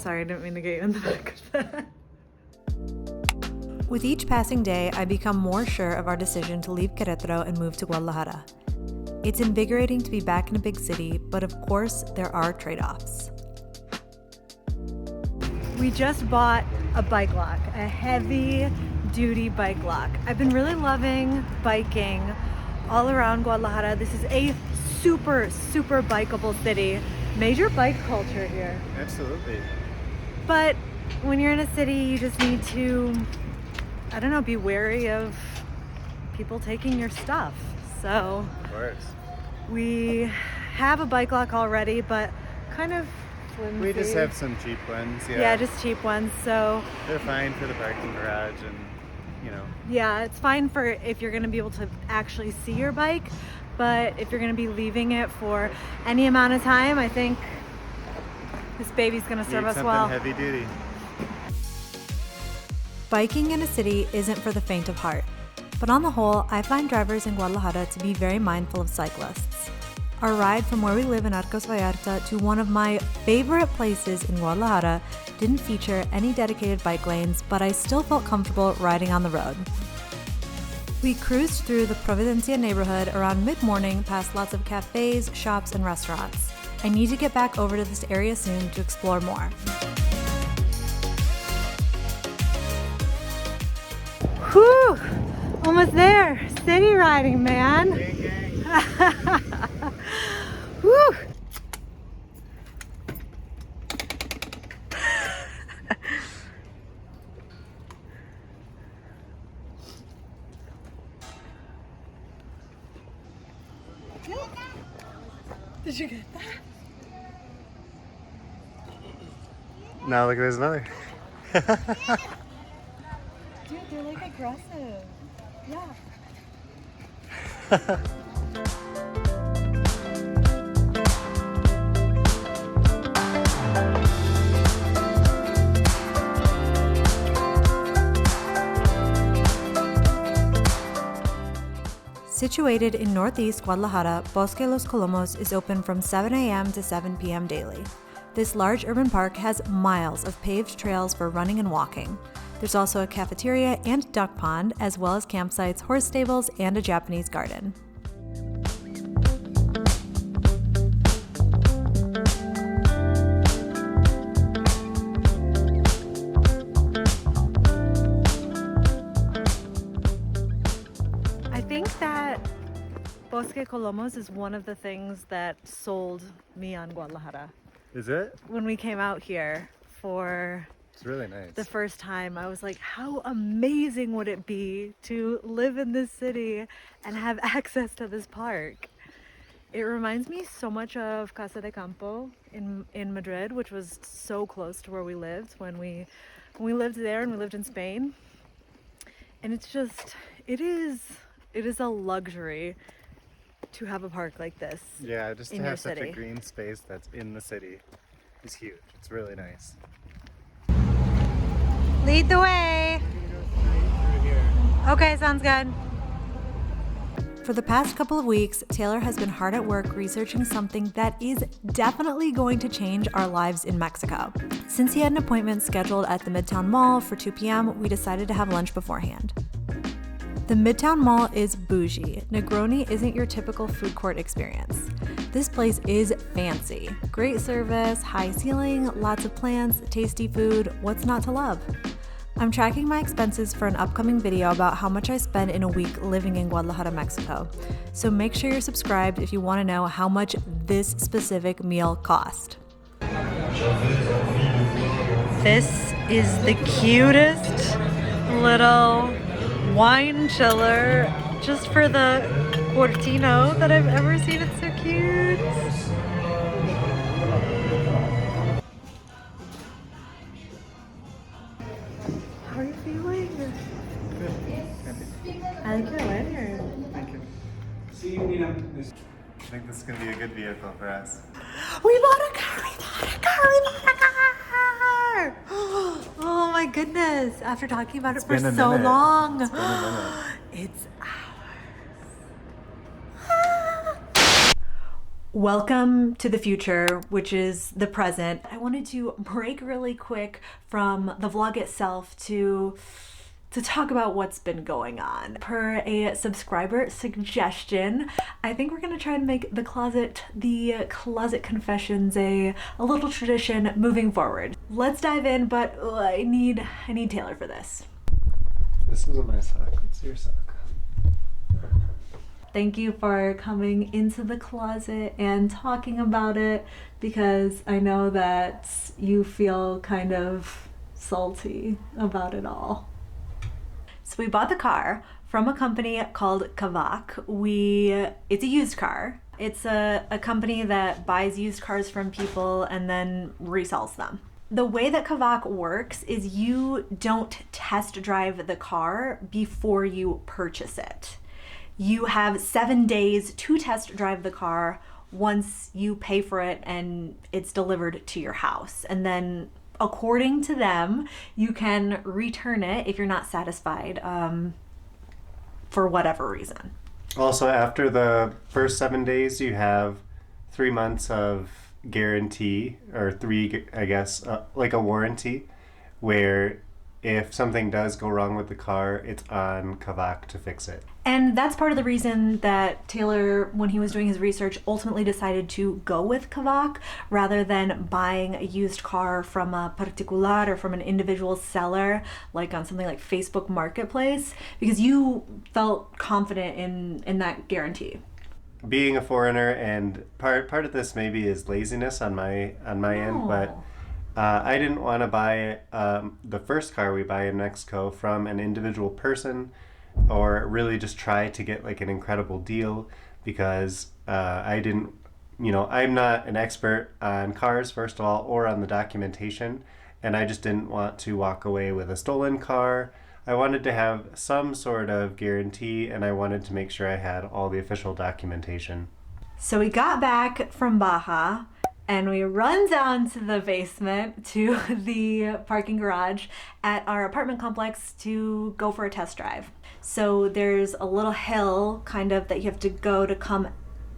sorry, I didn't mean to get you in the back of that. With each passing day, I become more sure of our decision to leave Querétaro and move to Guadalajara. It's invigorating to be back in a big city, but of course, there are trade-offs. We just bought a bike lock, a heavy-duty bike lock. I've been really loving biking all around Guadalajara. This is a super, super bikeable city. Major bike culture here. Absolutely. But when you're in a city, you just need to, I don't know, be wary of people taking your stuff. So Of course. we have a bike lock already, but kind of flimsy. We just have some cheap ones. Yeah, just cheap ones. So they're fine for the parking garage and, you know. yeah, it's fine for if you're going to be able to actually see your bike, but if you're going to be leaving it for any amount of time, I think this baby's going to serve us well. Heavy duty. Biking in a city isn't for the faint of heart, but on the whole, I find drivers in Guadalajara to be very mindful of cyclists. Our ride from where we live in Arcos Vallarta to one of my favorite places in Guadalajara didn't feature any dedicated bike lanes, but I still felt comfortable riding on the road. We cruised through the Providencia neighborhood around mid-morning past lots of cafes, shops, and restaurants. I need to get back over to this area soon to explore more. Whew! Almost there. City riding, man. Whew! Did you get that? Now look, there's another. Dude, they're like aggressive. Yeah. Situated in northeast Guadalajara, Bosque Los Colomos is open from 7 a.m. to 7 p.m. daily. This large urban park has miles of paved trails for running and walking. There's also a cafeteria and duck pond, as well as campsites, horse stables, and a Japanese garden. I think that Bosque Colomos is one of the things that sold me on Guadalajara. Is it? When we came out here for It's really nice. the first time, I was like, how amazing would it be to live in this city and have access to this park? It reminds me so much of Casa de Campo in Madrid, which was so close to where we lived when we lived there and we lived in Spain. And it's just, it is a luxury to have a park like this. Yeah, just to in your have such city. a green space that's in the city is huge. It's really nice. Lead the way. Okay, sounds good. For the past couple of weeks, Taylor has been hard at work researching something that is definitely going to change our lives in Mexico. Since he had an appointment scheduled at the Midtown Mall for 2 p.m., we decided to have lunch beforehand. The Midtown Mall is bougie. Negroni isn't your typical food court experience. This place is fancy. Great service, high ceiling, lots of plants, tasty food. What's not to love? I'm tracking my expenses for an upcoming video about how much I spend in a week living in Guadalajara, Mexico. So make sure you're subscribed if you want to know how much this specific meal cost. This is the cutest little wine chiller just for the Cortino that I've ever seen. It's so cute. How are you feeling? I like your lanyard. Thank you. I think this is going to be a good vehicle for us. We bought a car! We bought a car! We bought a car! Oh my goodness! After talking about it for been a so minute. long, It's been a minute. it's ours. Welcome to the future, which is the present. I wanted to break really quick from the vlog itself to talk about what's been going on. Per a subscriber suggestion, I think we're gonna try and make the closet confessions a little tradition moving forward. Let's dive in, but I need Taylor for this. This isn't my sock. It's your sock. Thank you for coming into the closet and talking about it, because I know that you feel kind of salty about it all. So we bought the car from a company called Kavak. It's a used car. It's a company that buys used cars from people and then resells them. The way that Kavak works is you don't test drive the car before you purchase it. You have 7 days to test drive the car once you pay for it and it's delivered to your house. And then according to them, you can return it if you're not satisfied for whatever reason. Also, after the first 7 days, you have 3 months of guarantee, or three, I guess, like a warranty, where if something does go wrong with the car, it's on Kavak to fix it. And that's part of the reason that Taylor, when he was doing his research, ultimately decided to go with Kavak rather than buying a used car from a particular or from an individual seller, like on something like Facebook Marketplace, because you felt confident in that guarantee. Being a foreigner, and part of this maybe is laziness on my end, but I didn't want to buy the first car we buy in Mexico from an individual person, or really just try to get like an incredible deal, because I didn't, I'm not an expert on cars, first of all, or on the documentation, and I just didn't want to walk away with a stolen car. I wanted to have some sort of guarantee, and I wanted to make sure I had all the official documentation. So we got back from Baja and we run down to the basement to the parking garage at our apartment complex to go for a test drive. So there's a little hill kind of that you have to go to come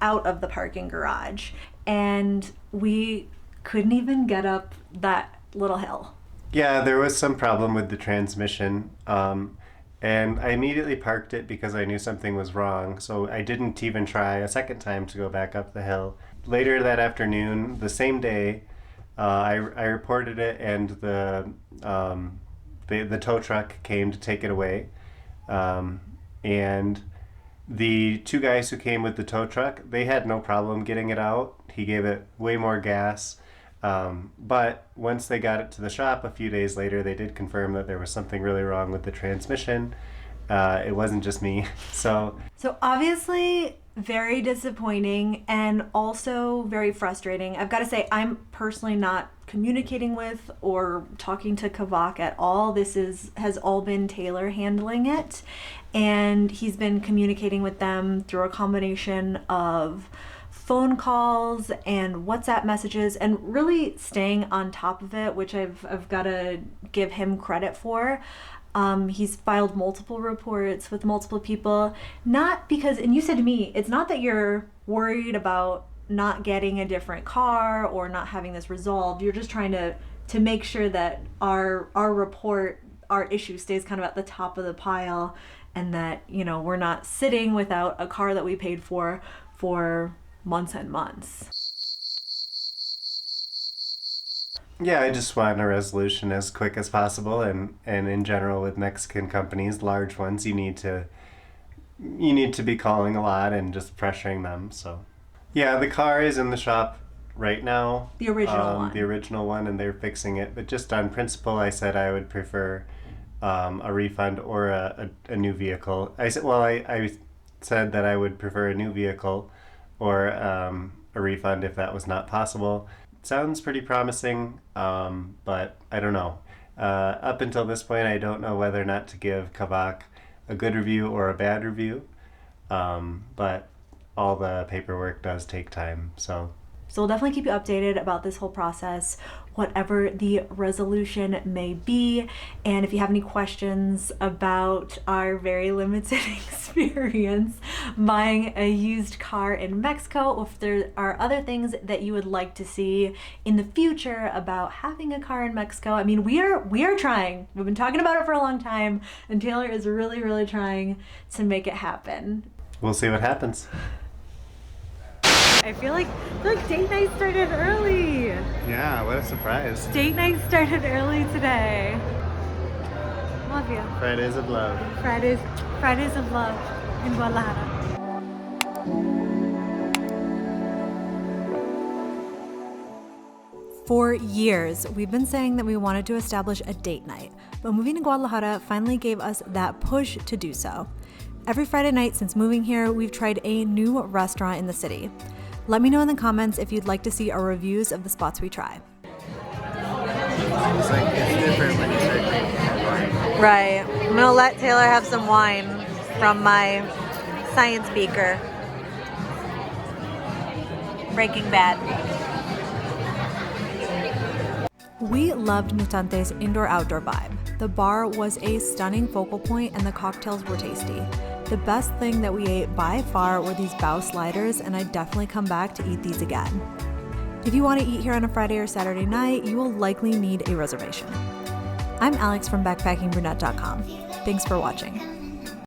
out of the parking garage, and we couldn't even get up that little hill. Yeah, there was some problem with the transmission, and I immediately parked it because I knew something was wrong, so I didn't even try a second time to go back up the hill. Later that afternoon, the same day, I reported it, and the tow truck came to take it away, and the two guys who came with the tow truck, they had no problem getting it out. He gave it way more gas. But once they got it to the shop a few days later, they did confirm that there was something really wrong with the transmission. It wasn't just me. So obviously very disappointing and also very frustrating. I've got to say, I'm personally not communicating with or talking to Kavak at all. This has all been Taylor handling it, and he's been communicating with them through a combination of phone calls and WhatsApp messages, and really staying on top of it, which I've got to give him credit for. He's filed multiple reports with multiple people, not because, and you said to me, it's not that you're worried about not getting a different car or not having this resolved. You're just trying to make sure that our report, our issue stays kind of at the top of the pile, and that, we're not sitting without a car that we paid for months and months. yeah, I just want a resolution as quick as possible, and in general with Mexican companies, large ones, you need to be calling a lot and just pressuring them. So yeah, the car is in the shop right now. The original one. The original one, and they're fixing it. But just on principle, I said I would prefer a refund or a new vehicle. I said that I would prefer a new vehicle or a refund if that was not possible. It sounds pretty promising, but I don't know. Up until this point, I don't know whether or not to give Kavak a good review or a bad review, but all the paperwork does take time. So So we'll definitely keep you updated about this whole process, whatever the resolution may be. And if you have any questions about our very limited experience buying a used car in Mexico, or if there are other things that you would like to see in the future about having a car in Mexico, I mean, we are trying. We've been talking about it for a long time, and Taylor is really, really trying to make it happen. We'll see what happens. I feel like date night started early. Yeah, what a surprise. Date night started early today. Love you. Fridays of love. Fridays of love in Guadalajara. For years, we've been saying that we wanted to establish a date night, but moving to Guadalajara finally gave us that push to do so. Every Friday night since moving here, we've tried a new restaurant in the city. Let me know in the comments if you'd like to see our reviews of the spots we try. It's like it's different when you start drinking wine. Right. I'm gonna let Taylor have some wine from my science beaker. Breaking Bad. We loved Mutante's indoor-outdoor vibe. The bar was a stunning focal point and the cocktails were tasty. The best thing that we ate by far were these bao sliders, and I'd definitely come back to eat these again. If you want to eat here on a Friday or Saturday night, you will likely need a reservation. I'm Alex from backpackingbrunette.com. Thanks for watching.